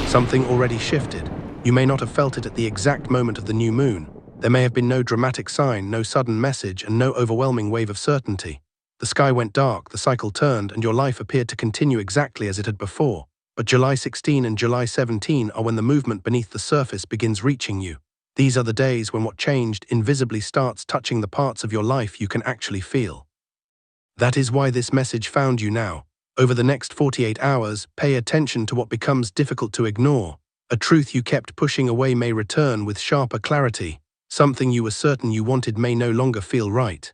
Something already shifted. You may not have felt it at the exact moment of the new moon. There may have been no dramatic sign, no sudden message, and no overwhelming wave of certainty. The sky went dark, the cycle turned, and your life appeared to continue exactly as it had before. But July 16 and July 17 are when the movement beneath the surface begins reaching you. These are the days when what changed invisibly starts touching the parts of your life you can actually feel. That is why this message found you now. Over the next 48 hours, pay attention to what becomes difficult to ignore. A truth you kept pushing away may return with sharper clarity. Something you were certain you wanted may no longer feel right.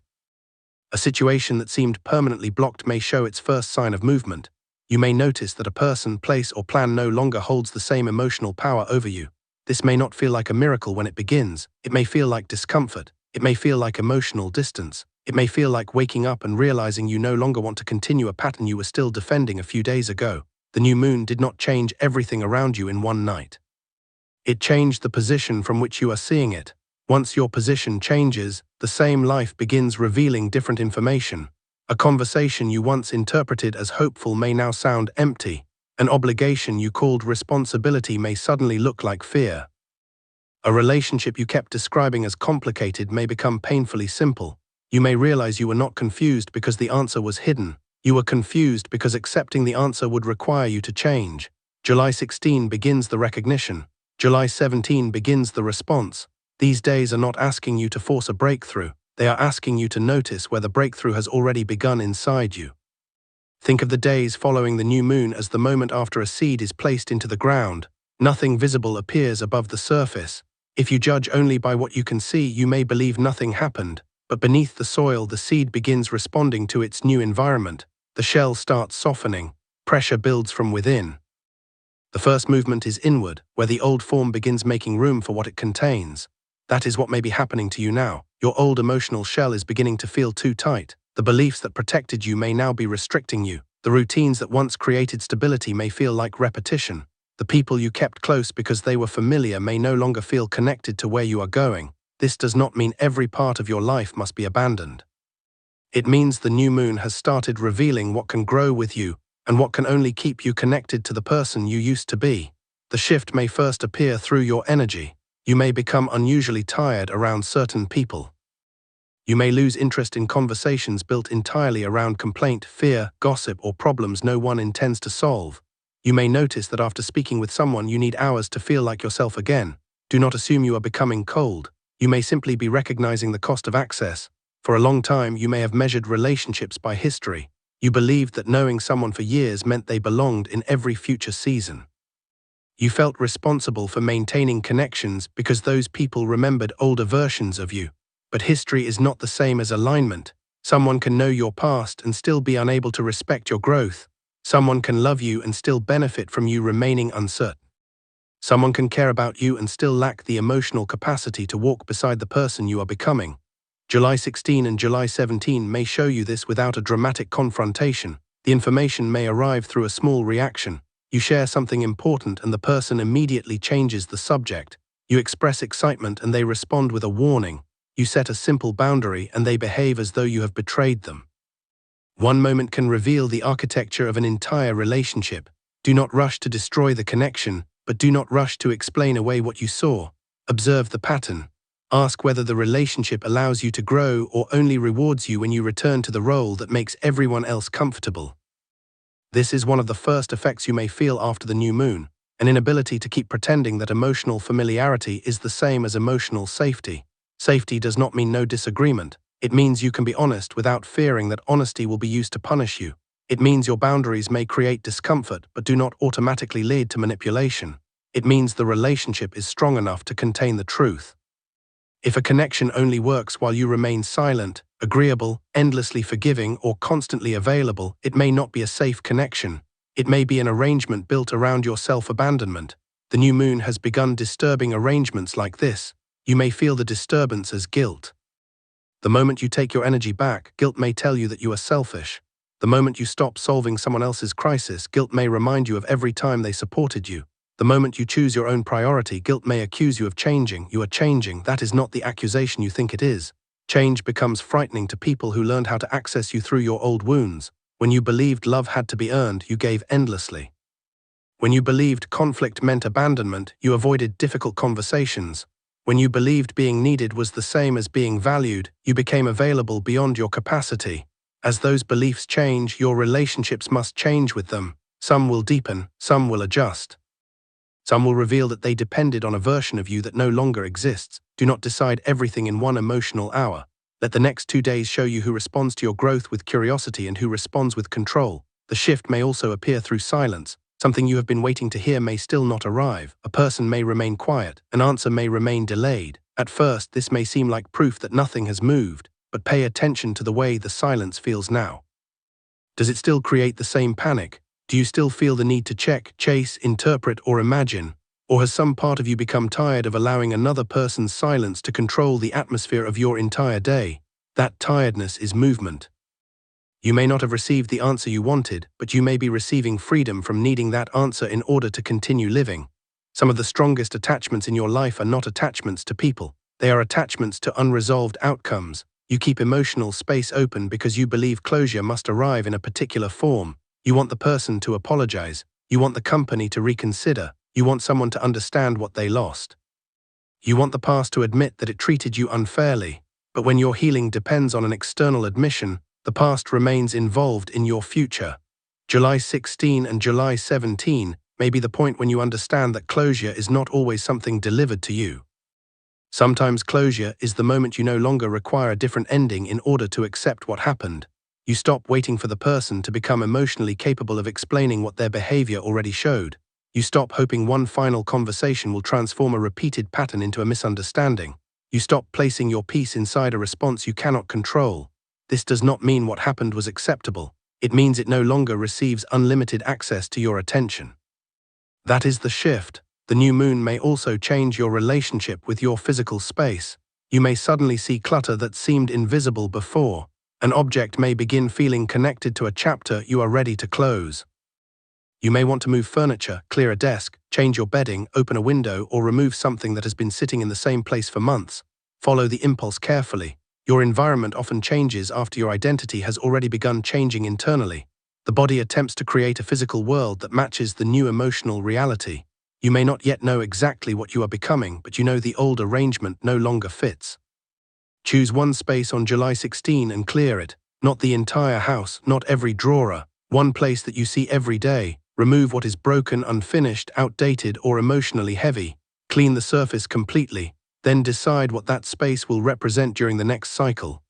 A situation that seemed permanently blocked may show its first sign of movement. You may notice that a person, place, or plan no longer holds the same emotional power over you. This may not feel like a miracle when it begins. It may feel like discomfort. It may feel like emotional distance. It may feel like waking up and realizing you no longer want to continue a pattern you were still defending a few days ago. The new moon did not change everything around you in one night. It changed the position from which you are seeing it. Once your position changes, the same life begins revealing different information. A conversation you once interpreted as hopeful may now sound empty. An obligation you called responsibility may suddenly look like fear. A relationship you kept describing as complicated may become painfully simple. You may realize you were not confused because the answer was hidden. You were confused because accepting the answer would require you to change. July 16 begins the recognition. July 17 begins the response. These days are not asking you to force a breakthrough. They are asking you to notice where the breakthrough has already begun inside you. Think of the days following the new moon as the moment after a seed is placed into the ground. Nothing visible appears above the surface. If you judge only by what you can see, you may believe nothing happened. But beneath the soil, the seed begins responding to its new environment. The shell starts softening. Pressure builds from within. The first movement is inward, where the old form begins making room for what it contains. That is what may be happening to you now. Your old emotional shell is beginning to feel too tight. The beliefs that protected you may now be restricting you. The routines that once created stability may feel like repetition. The people you kept close because they were familiar may no longer feel connected to where you are going. This does not mean every part of your life must be abandoned. It means the new moon has started revealing what can grow with you and what can only keep you connected to the person you used to be. The shift may first appear through your energy. You may become unusually tired around certain people. You may lose interest in conversations built entirely around complaint, fear, gossip, or problems no one intends to solve. You may notice that after speaking with someone, you need hours to feel like yourself again. Do not assume you are becoming cold. You may simply be recognizing the cost of access. For a long time, you may have measured relationships by history. You believed that knowing someone for years meant they belonged in every future season. You felt responsible for maintaining connections because those people remembered older versions of you. But history is not the same as alignment. Someone can know your past and still be unable to respect your growth. Someone can love you and still benefit from you remaining uncertain. Someone can care about you and still lack the emotional capacity to walk beside the person you are becoming. July 16 and July 17 may show you this without a dramatic confrontation. The information may arrive through a small reaction. You share something important and the person immediately changes the subject. You express excitement and they respond with a warning. You set a simple boundary and they behave as though you have betrayed them. One moment can reveal the architecture of an entire relationship. Do not rush to destroy the connection, but do not rush to explain away what you saw. Observe the pattern. Ask whether the relationship allows you to grow or only rewards you when you return to the role that makes everyone else comfortable. This is one of the first effects you may feel after the new moon, an inability to keep pretending that emotional familiarity is the same as emotional safety. Safety does not mean no disagreement. It means you can be honest without fearing that honesty will be used to punish you. It means your boundaries may create discomfort but do not automatically lead to manipulation. It means the relationship is strong enough to contain the truth. If a connection only works while you remain silent, agreeable, endlessly forgiving, or constantly available, it may not be a safe connection. It may be an arrangement built around your self-abandonment. The new moon has begun disturbing arrangements like this. You may feel the disturbance as guilt. The moment you take your energy back, guilt may tell you that you are selfish. The moment you stop solving someone else's crisis, guilt may remind you of every time they supported you. The moment you choose your own priority, guilt may accuse you of changing. You are changing. That is not the accusation you think it is. Change becomes frightening to people who learned how to access you through your old wounds. When you believed love had to be earned, you gave endlessly. When you believed conflict meant abandonment, you avoided difficult conversations. When you believed being needed was the same as being valued, you became available beyond your capacity. As those beliefs change, your relationships must change with them. Some will deepen, some will adjust. Some will reveal that they depended on a version of you that no longer exists. Do not decide everything in one emotional hour. Let the next 2 days show you who responds to your growth with curiosity and who responds with control. The shift may also appear through silence. Something you have been waiting to hear may still not arrive. A person may remain quiet. An answer may remain delayed. At first, this may seem like proof that nothing has moved, but pay attention to the way the silence feels now. Does it still create the same panic? Do you still feel the need to check, chase, interpret, or imagine? Or has some part of you become tired of allowing another person's silence to control the atmosphere of your entire day? That tiredness is movement. You may not have received the answer you wanted, but you may be receiving freedom from needing that answer in order to continue living. Some of the strongest attachments in your life are not attachments to people. They are attachments to unresolved outcomes. You keep emotional space open because you believe closure must arrive in a particular form. You want the person to apologize. You want the company to reconsider. You want someone to understand what they lost. You want the past to admit that it treated you unfairly. But when your healing depends on an external admission, the past remains involved in your future. July 16 and July 17 may be the point when you understand that closure is not always something delivered to you. Sometimes closure is the moment you no longer require a different ending in order to accept what happened. You stop waiting for the person to become emotionally capable of explaining what their behavior already showed. You stop hoping one final conversation will transform a repeated pattern into a misunderstanding. You stop placing your peace inside a response you cannot control. This does not mean what happened was acceptable. It means it no longer receives unlimited access to your attention. That is the shift. The new moon may also change your relationship with your physical space. You may suddenly see clutter that seemed invisible before. An object may begin feeling connected to a chapter you are ready to close. You may want to move furniture, clear a desk, change your bedding, open a window, or remove something that has been sitting in the same place for months. Follow the impulse carefully. Your environment often changes after your identity has already begun changing internally. The body attempts to create a physical world that matches the new emotional reality. You may not yet know exactly what you are becoming, but you know the old arrangement no longer fits. Choose one space on July 16 and clear it. Not the entire house, not every drawer. One place that you see every day. Remove what is broken, unfinished, outdated, or emotionally heavy. Clean the surface completely. Then decide what that space will represent during the next cycle.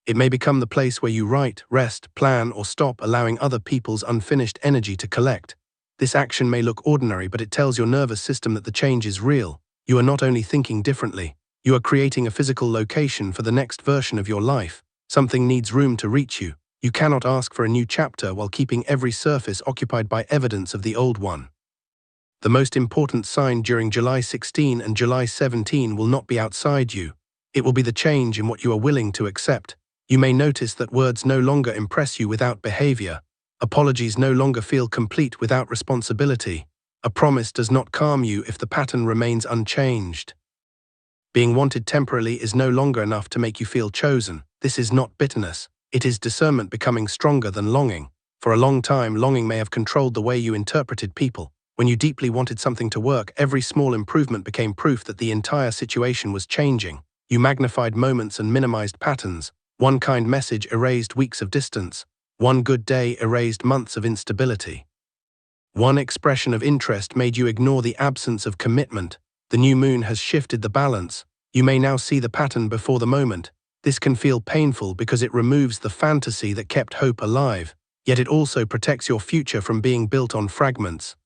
It may become the place where you write, rest, plan, or stop allowing other people's unfinished energy to collect. This action may look ordinary, but it tells your nervous system that the change is real. You are not only thinking differently, you are creating a physical location for the next version of your life. Something needs room to reach you. You cannot ask for a new chapter while keeping every surface occupied by evidence of the old one. The most important sign during July 16 and July 17 will not be outside you. It will be the change in what you are willing to accept. You may notice that words no longer impress you without behavior. Apologies no longer feel complete without responsibility. A promise does not calm you if the pattern remains unchanged. Being wanted temporarily is no longer enough to make you feel chosen. This is not bitterness. It is discernment becoming stronger than longing. For a long time, longing may have controlled the way you interpreted people. When you deeply wanted something to work, every small improvement became proof that the entire situation was changing. You magnified moments and minimized patterns. One kind message erased weeks of distance. One good day erased months of instability. One expression of interest made you ignore the absence of commitment. The new moon has shifted the balance. You may now see the pattern before the moment. This can feel painful because it removes the fantasy that kept hope alive, yet it also protects your future from being built on fragments.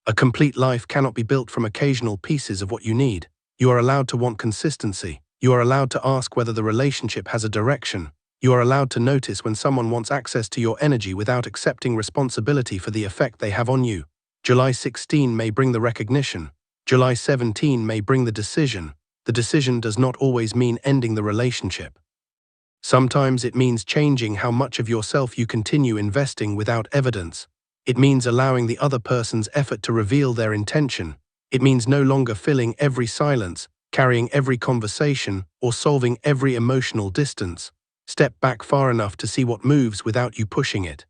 A complete life cannot be built from occasional pieces of what you need. You are allowed to want consistency. You are allowed to ask whether the relationship has a direction. You are allowed to notice when someone wants access to your energy without accepting responsibility for the effect they have on you. July 16 may bring the recognition. July 17 may bring the decision. The decision does not always mean ending the relationship. Sometimes it means changing how much of yourself you continue investing without evidence. It means allowing the other person's effort to reveal their intention. It means no longer filling every silence, carrying every conversation, or solving every emotional distance. Step back far enough to see what moves without you pushing it.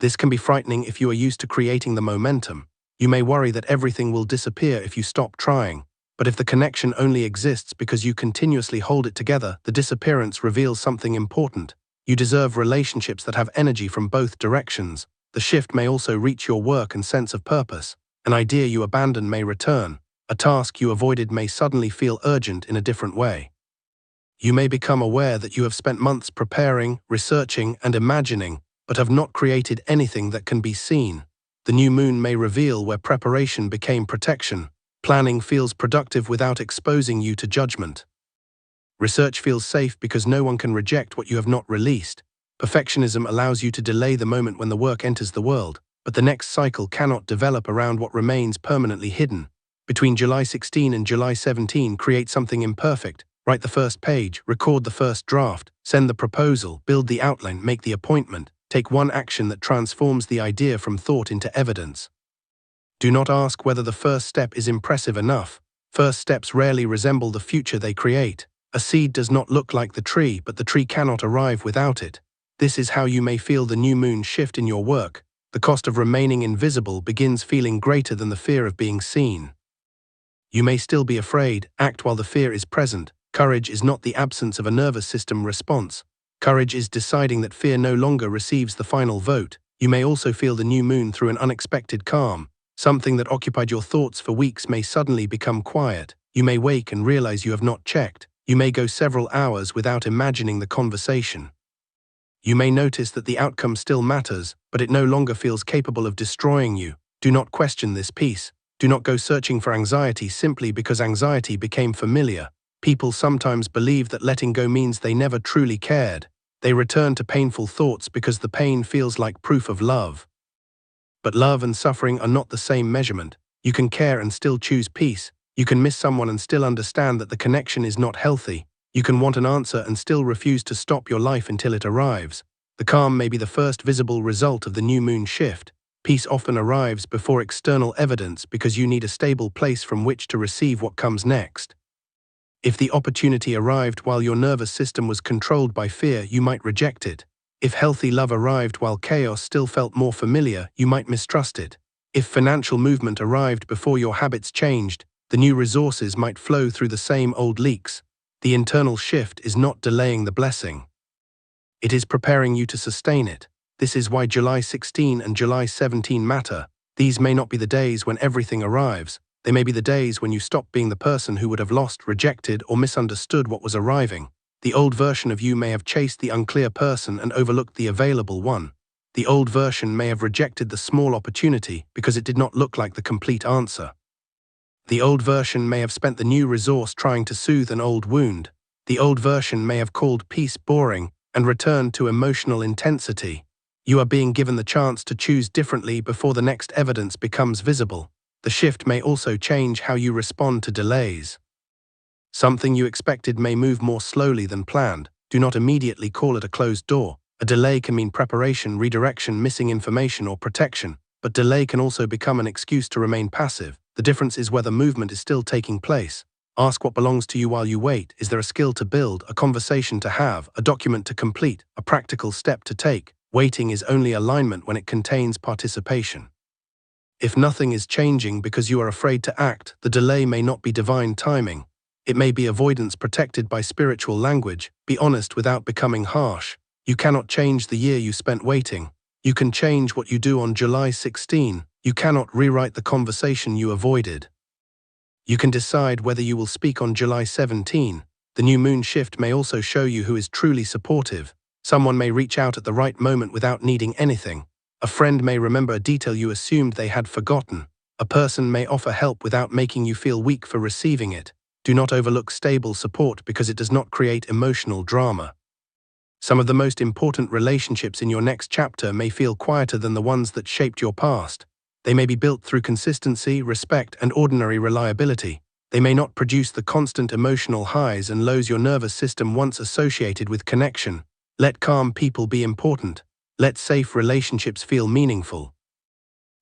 This can be frightening if you are used to creating the momentum. You may worry that everything will disappear if you stop trying. But if the connection only exists because you continuously hold it together, the disappearance reveals something important. You deserve relationships that have energy from both directions. The shift may also reach your work and sense of purpose. An idea you abandoned may return. A task you avoided may suddenly feel urgent in a different way. You may become aware that you have spent months preparing, researching, and imagining, but have not created anything that can be seen. The new moon may reveal where preparation became protection. Planning feels productive without exposing you to judgment. Research feels safe because no one can reject what you have not released. Perfectionism allows you to delay the moment when the work enters the world, but the next cycle cannot develop around what remains permanently hidden. Between July 16 and July 17, create something imperfect. Write the first page, record the first draft, send the proposal, build the outline, make the appointment. Take one action that transforms the idea from thought into evidence. Do not ask whether the first step is impressive enough. First steps rarely resemble the future they create. A seed does not look like the tree, but the tree cannot arrive without it. This is how you may feel the new moon shift in your work. The cost of remaining invisible begins feeling greater than the fear of being seen. You may still be afraid. Act while the fear is present. Courage is not the absence of a nervous system response. Courage is deciding that fear no longer receives the final vote. You may also feel the new moon through an unexpected calm. Something that occupied your thoughts for weeks may suddenly become quiet. You may wake and realize you have not checked. You may go several hours without imagining the conversation. You may notice that the outcome still matters, but it no longer feels capable of destroying you. Do not question this peace. Do not go searching for anxiety simply because anxiety became familiar. People sometimes believe that letting go means they never truly cared. They return to painful thoughts because the pain feels like proof of love. But love and suffering are not the same measurement. You can care and still choose peace. You can miss someone and still understand that the connection is not healthy. You can want an answer and still refuse to stop your life until it arrives. The calm may be the first visible result of the new moon shift. Peace often arrives before external evidence because you need a stable place from which to receive what comes next. If the opportunity arrived while your nervous system was controlled by fear, you might reject it. If healthy love arrived while chaos still felt more familiar, you might mistrust it. If financial movement arrived before your habits changed, the new resources might flow through the same old leaks. The internal shift is not delaying the blessing. It is preparing you to sustain it. This is why July 16 and July 17 matter. These may not be the days when everything arrives. They may be the days when you stop being the person who would have lost, rejected, or misunderstood what was arriving. The old version of you may have chased the unclear person and overlooked the available one. The old version may have rejected the small opportunity because it did not look like the complete answer. The old version may have spent the new resource trying to soothe an old wound. The old version may have called peace boring and returned to emotional intensity. You are being given the chance to choose differently before the next evidence becomes visible. The shift may also change how you respond to delays. Something you expected may move more slowly than planned. Do not immediately call it a closed door. A delay can mean preparation, redirection, missing information, or protection, but delay can also become an excuse to remain passive. The difference is whether movement is still taking place. Ask what belongs to you while you wait. Is there a skill to build, a conversation to have, a document to complete, a practical step to take? Waiting is only alignment when it contains participation. If nothing is changing because you are afraid to act, the delay may not be divine timing. It may be avoidance protected by spiritual language. Be honest without becoming harsh. You cannot change the year you spent waiting. You can change what you do on July 16. You cannot rewrite the conversation you avoided. You can decide whether you will speak on July 17. The new moon shift may also show you who is truly supportive. Someone may reach out at the right moment without needing anything. A friend may remember a detail you assumed they had forgotten. A person may offer help without making you feel weak for receiving it. Do not overlook stable support because it does not create emotional drama. Some of the most important relationships in your next chapter may feel quieter than the ones that shaped your past. They may be built through consistency, respect, and ordinary reliability. They may not produce the constant emotional highs and lows your nervous system once associated with connection. Let calm people be important. Let safe relationships feel meaningful.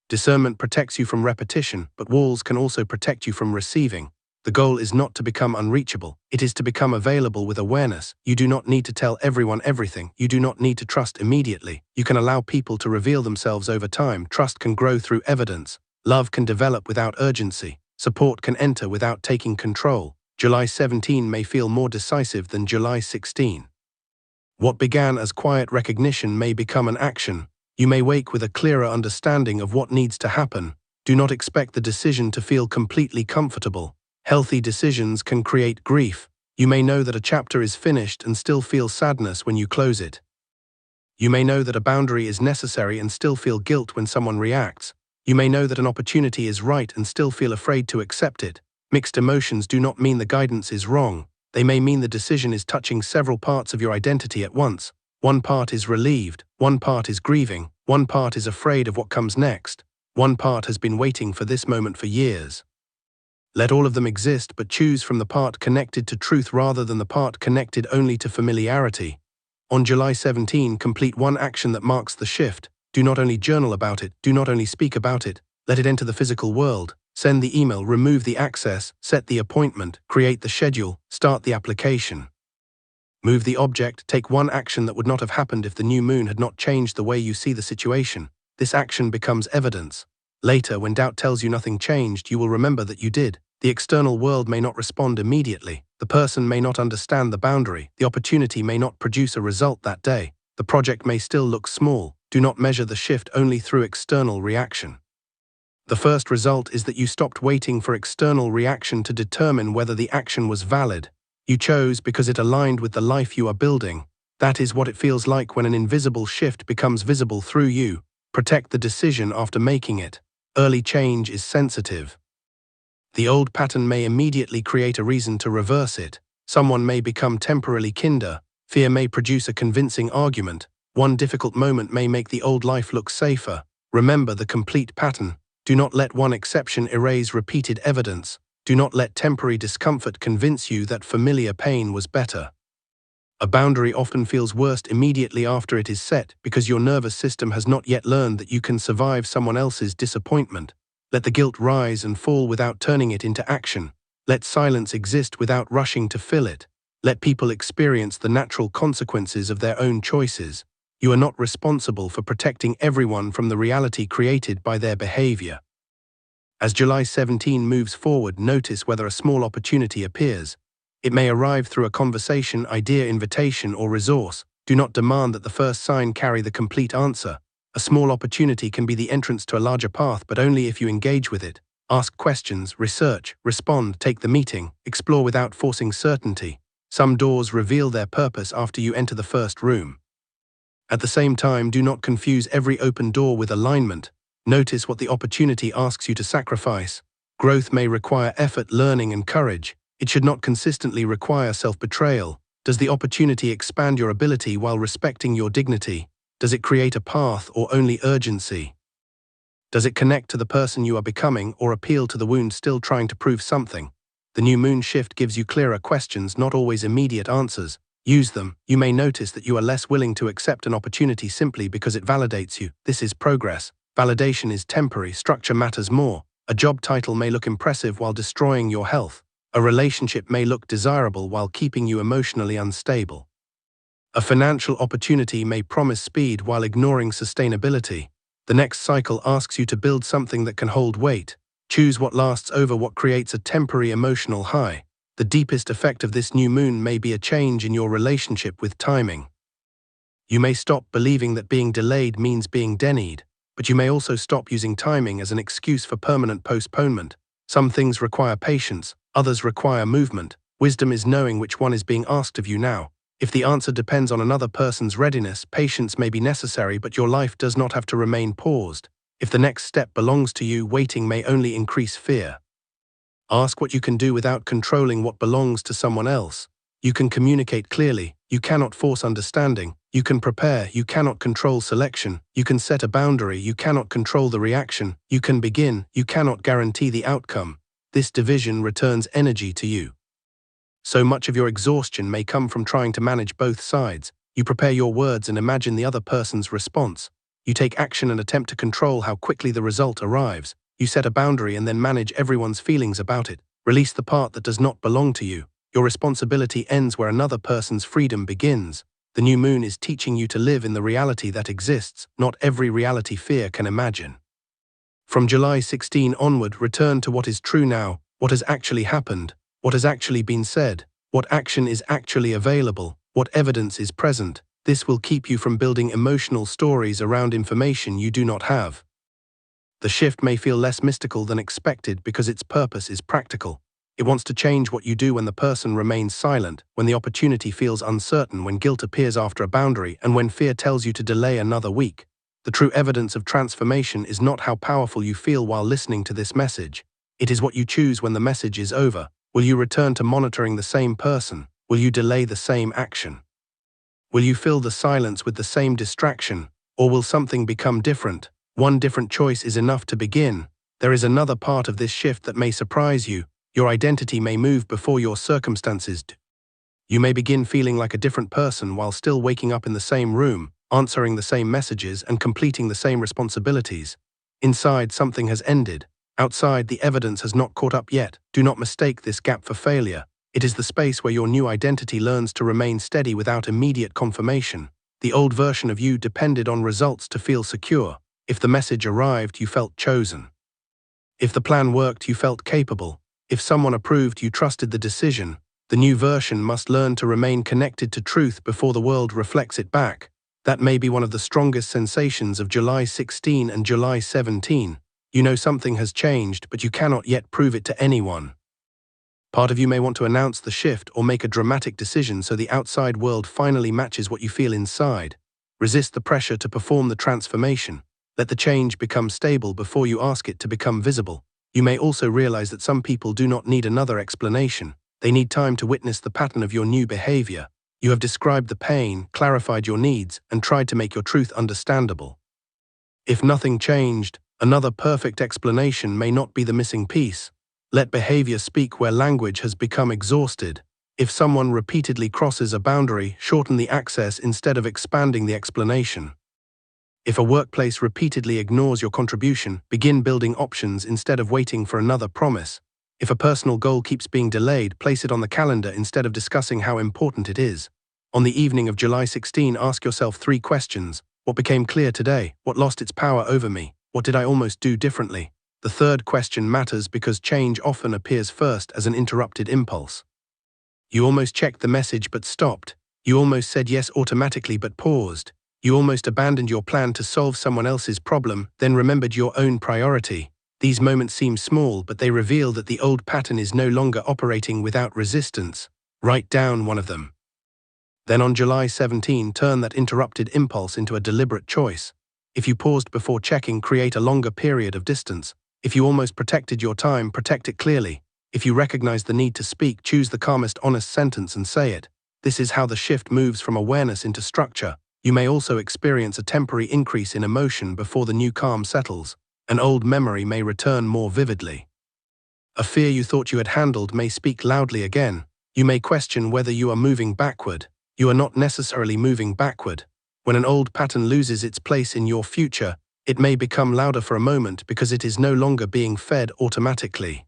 Discernment protects you from repetition, but walls can also protect you from receiving. The goal is not to become unreachable, it is to become available with awareness. You do not need to tell everyone everything, you do not need to trust immediately. You can allow people to reveal themselves over time. Trust can grow through evidence. Love can develop without urgency. Support can enter without taking control. July 17 may feel more decisive than July 16. What began as quiet recognition may become an action. You may wake with a clearer understanding of what needs to happen. Do not expect the decision to feel completely comfortable. Healthy decisions can create grief. You may know that a chapter is finished and still feel sadness when you close it. You may know that a boundary is necessary and still feel guilt when someone reacts. You may know that an opportunity is right and still feel afraid to accept it. Mixed emotions do not mean the guidance is wrong. They may mean the decision is touching several parts of your identity at once. One part is relieved, one part is grieving, one part is afraid of what comes next. One part has been waiting for this moment for years. Let all of them exist, but choose from the part connected to truth rather than the part connected only to familiarity. On July 17, complete one action that marks the shift. Do not only journal about it, do not only speak about it, let it enter the physical world. Send the email, remove the access, set the appointment, create the schedule, start the application. Move the object, take one action that would not have happened if the new moon had not changed the way you see the situation. This action becomes evidence. Later, when doubt tells you nothing changed, you will remember that you did. The external world may not respond immediately. The person may not understand the boundary. The opportunity may not produce a result that day. The project may still look small. Do not measure the shift only through external reaction. The first result is that you stopped waiting for external reaction to determine whether the action was valid. You chose because it aligned with the life you are building. That is what it feels like when an invisible shift becomes visible through you. Protect the decision after making it. Early change is sensitive. The old pattern may immediately create a reason to reverse it. Someone may become temporarily kinder. Fear may produce a convincing argument. One difficult moment may make the old life look safer. Remember the complete pattern. Do not let one exception erase repeated evidence. Do not let temporary discomfort convince you that familiar pain was better. A boundary often feels worst immediately after it is set because your nervous system has not yet learned that you can survive someone else's disappointment. Let the guilt rise and fall without turning it into action. Let silence exist without rushing to fill it. Let people experience the natural consequences of their own choices. You are not responsible for protecting everyone from the reality created by their behavior. As July 17 moves forward, notice whether a small opportunity appears. It may arrive through a conversation, idea, invitation, or resource. Do not demand that the first sign carry the complete answer. A small opportunity can be the entrance to a larger path, but only if you engage with it. Ask questions, research, respond, take the meeting, explore without forcing certainty. Some doors reveal their purpose after you enter the first room. At the same time, do not confuse every open door with alignment. Notice what the opportunity asks you to sacrifice. Growth may require effort, learning, and courage. It should not consistently require self-betrayal. Does the opportunity expand your ability while respecting your dignity? Does it create a path or only urgency? Does it connect to the person you are becoming or appeal to the wound still trying to prove something? The new moon shift gives you clearer questions, not always immediate answers. Use them. You may notice that you are less willing to accept an opportunity simply because it validates you. This is progress. Validation is temporary, structure matters more. A job title may look impressive while destroying your health. A relationship may look desirable while keeping you emotionally unstable. A financial opportunity may promise speed while ignoring sustainability. The next cycle asks you to build something that can hold weight. Choose what lasts over what creates a temporary emotional high. The deepest effect of this new moon may be a change in your relationship with timing. You may stop believing that being delayed means being denied, but you may also stop using timing as an excuse for permanent postponement. Some things require patience, others require movement. Wisdom is knowing which one is being asked of you now. If the answer depends on another person's readiness, patience may be necessary, but your life does not have to remain paused. If the next step belongs to you, waiting may only increase fear. Ask what you can do without controlling what belongs to someone else. You can communicate clearly. You cannot force understanding. You can prepare. You cannot control selection. You can set a boundary. You cannot control the reaction. You can begin. You cannot guarantee the outcome. This division returns energy to you. So much of your exhaustion may come from trying to manage both sides. You prepare your words and imagine the other person's response. You take action and attempt to control how quickly the result arrives. You set a boundary and then manage everyone's feelings about it. Release the part that does not belong to you. Your responsibility ends where another person's freedom begins. The new moon is teaching you to live in the reality that exists, not every reality fear can imagine. From July 16 onward, return to what is true now, what has actually happened, what has actually been said, what action is actually available, what evidence is present. This will keep you from building emotional stories around information you do not have. The shift may feel less mystical than expected because its purpose is practical. It wants to change what you do when the person remains silent, when the opportunity feels uncertain, when guilt appears after a boundary, and when fear tells you to delay another week. The true evidence of transformation is not how powerful you feel while listening to this message. It is what you choose when the message is over. Will you return to monitoring the same person? Will you delay the same action? Will you fill the silence with the same distraction? Or will something become different? One different choice is enough to begin. There is another part of this shift that may surprise you. Your identity may move before your circumstances do. You may begin feeling like a different person while still waking up in the same room, answering the same messages, and completing the same responsibilities. Inside, something has ended. Outside, the evidence has not caught up yet. Do not mistake this gap for failure. It is the space where your new identity learns to remain steady without immediate confirmation. The old version of you depended on results to feel secure. If the message arrived, you felt chosen. If the plan worked, you felt capable. If someone approved, you trusted the decision. The new version must learn to remain connected to truth before the world reflects it back. That may be one of the strongest sensations of July 16 and July 17. You know something has changed, but you cannot yet prove it to anyone. Part of you may want to announce the shift or make a dramatic decision so the outside world finally matches what you feel inside. Resist the pressure to perform the transformation. Let the change become stable before you ask it to become visible. You may also realize that some people do not need another explanation. They need time to witness the pattern of your new behavior. You have described the pain, clarified your needs, and tried to make your truth understandable. If nothing changed, another perfect explanation may not be the missing piece. Let behavior speak where language has become exhausted. If someone repeatedly crosses a boundary, shorten the access instead of expanding the explanation. If a workplace repeatedly ignores your contribution, begin building options instead of waiting for another promise. If a personal goal keeps being delayed, place it on the calendar instead of discussing how important it is. On the evening of July 16, ask yourself 3 questions. What became clear today? What lost its power over me? What did I almost do differently? The third question matters because change often appears first as an interrupted impulse. You almost checked the message but stopped. You almost said yes automatically but paused. You almost abandoned your plan to solve someone else's problem, then remembered your own priority. These moments seem small, but they reveal that the old pattern is no longer operating without resistance. Write down one of them. Then on July 17, turn that interrupted impulse into a deliberate choice. If you paused before checking, create a longer period of distance. If you almost protected your time, protect it clearly. If you recognize the need to speak, choose the calmest, honest sentence and say it. This is how the shift moves from awareness into structure. You may also experience a temporary increase in emotion before the new calm settles. An old memory may return more vividly. A fear you thought you had handled may speak loudly again. You may question whether you are moving backward. You are not necessarily moving backward. When an old pattern loses its place in your future, it may become louder for a moment because it is no longer being fed automatically.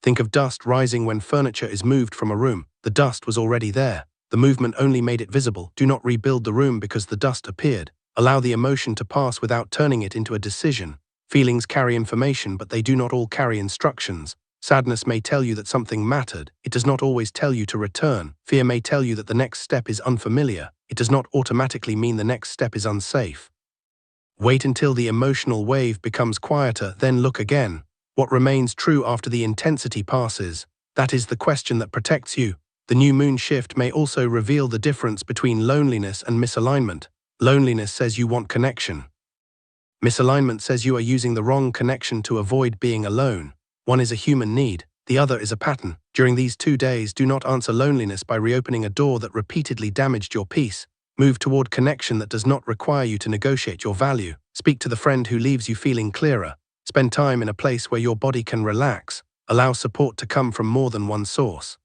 Think of dust rising when furniture is moved from a room. The dust was already there. The movement only made it visible. Do not rebuild the room because the dust appeared. Allow the emotion to pass without turning it into a decision. Feelings carry information, but they do not all carry instructions. Sadness may tell you that something mattered. It does not always tell you to return. Fear may tell you that the next step is unfamiliar. It does not automatically mean the next step is unsafe. Wait until the emotional wave becomes quieter, then look again. What remains true after the intensity passes? That is the question that protects you. The new moon shift may also reveal the difference between loneliness and misalignment. Loneliness says you want connection. Misalignment says you are using the wrong connection to avoid being alone. One is a human need, the other is a pattern. During these 2 days, do not answer loneliness by reopening a door that repeatedly damaged your peace. Move toward connection that does not require you to negotiate your value. Speak to the friend who leaves you feeling clearer. Spend time in a place where your body can relax. Allow support to come from more than one source.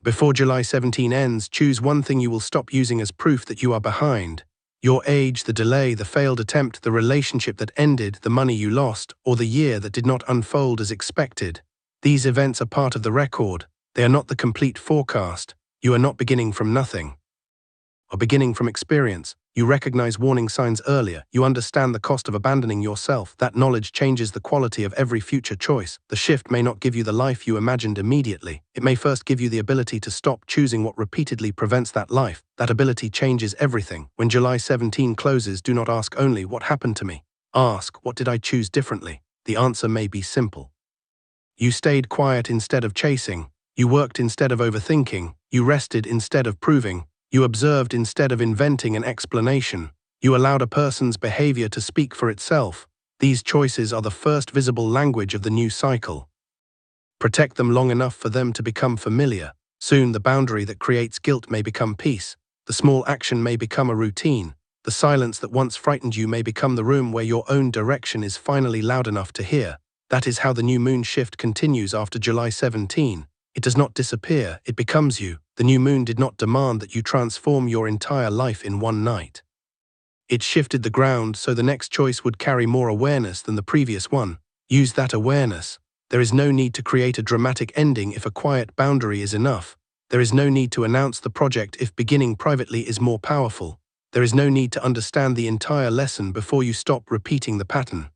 Before July 17 ends, choose one thing you will stop using as proof that you are behind. Your age, the delay, the failed attempt, the relationship that ended, the money you lost, or the year that did not unfold as expected. These events are part of the record. They are not the complete forecast. You are not beginning from nothing. Or beginning from experience. You recognize warning signs earlier. You understand the cost of abandoning yourself. That knowledge changes the quality of every future choice. The shift may not give you the life you imagined immediately. It may first give you the ability to stop choosing what repeatedly prevents that life. That ability changes everything. When July 17 closes, do not ask only, what happened to me? Ask, what did I choose differently? The answer may be simple. You stayed quiet instead of chasing. You worked instead of overthinking. You rested instead of proving. You observed instead of inventing an explanation. You allowed a person's behavior to speak for itself. These choices are the first visible language of the new cycle. Protect them long enough for them to become familiar. Soon the boundary that creates guilt may become peace. The small action may become a routine. The silence that once frightened you may become the room where your own direction is finally loud enough to hear. That is how the new moon shift continues after July 17. It does not disappear, it becomes you. The new moon did not demand that you transform your entire life in one night. It shifted the ground so the next choice would carry more awareness than the previous one. Use that awareness. There is no need to create a dramatic ending if a quiet boundary is enough. There is no need to announce the project if beginning privately is more powerful. There is no need to understand the entire lesson before you stop repeating the pattern.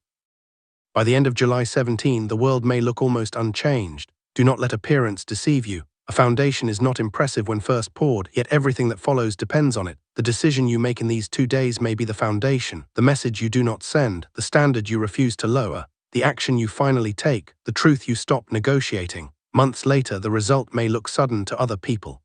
By the end of July 17, the world may look almost unchanged. Do not let appearance deceive you. A foundation is not impressive when first poured, yet everything that follows depends on it. The decision you make in these 2 days may be the foundation, the message you do not send, the standard you refuse to lower, the action you finally take, the truth you stop negotiating. Months later, the result may look sudden to other people.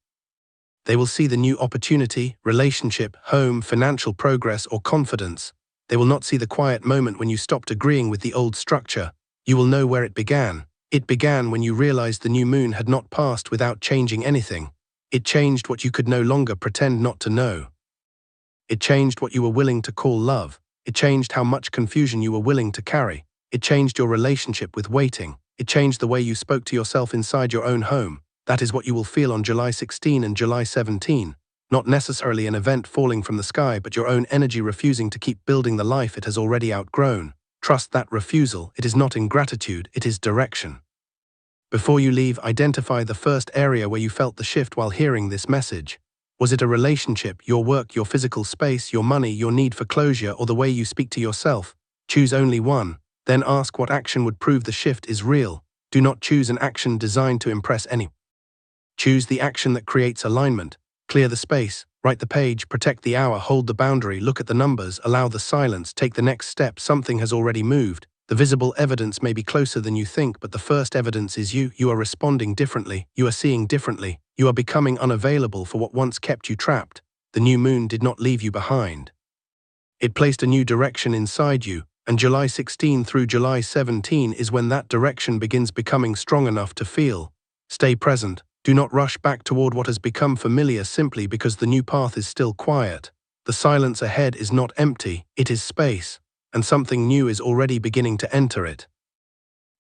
They will see the new opportunity, relationship, home, financial progress, or confidence. They will not see the quiet moment when you stopped agreeing with the old structure. You will know where it began. It began when you realized the new moon had not passed without changing anything. It changed what you could no longer pretend not to know. It changed what you were willing to call love. It changed how much confusion you were willing to carry. It changed your relationship with waiting. It changed the way you spoke to yourself inside your own home. That is what you will feel on July 16 and July 17. Not necessarily an event falling from the sky, but your own energy refusing to keep building the life it has already outgrown. Trust that refusal. It is not ingratitude, it is direction. Before you leave, identify the first area where you felt the shift while hearing this message. Was it a relationship, your work, your physical space, your money, your need for closure, or the way you speak to yourself? Choose only one. Then ask what action would prove the shift is real. Do not choose an action designed to impress anyone. Choose the action that creates alignment. Clear the space, write the page, protect the hour, hold the boundary, look at the numbers, allow the silence, take the next step. Something has already moved. The visible evidence may be closer than you think, but the first evidence is you. You are responding differently. You are seeing differently. You are becoming unavailable for what once kept you trapped. The new moon did not leave you behind. It placed a new direction inside you, and July 16 through July 17 is when that direction begins becoming strong enough to feel. Stay present. Do not rush back toward what has become familiar simply because the new path is still quiet. The silence ahead is not empty, it is space, and something new is already beginning to enter it.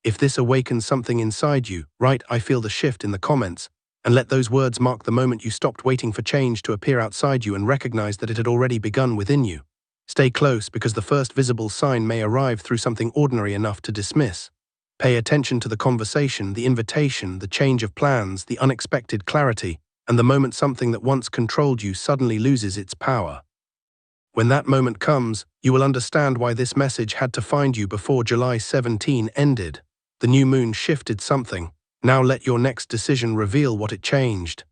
If this awakens something inside you, write "I feel the shift" in the comments, and let those words mark the moment you stopped waiting for change to appear outside you and recognize that it had already begun within you. Stay close because the first visible sign may arrive through something ordinary enough to dismiss. Pay attention to the conversation, the invitation, the change of plans, the unexpected clarity, and the moment something that once controlled you suddenly loses its power. When that moment comes, you will understand why this message had to find you before July 17 ended. The new moon shifted something. Now let your next decision reveal what it changed.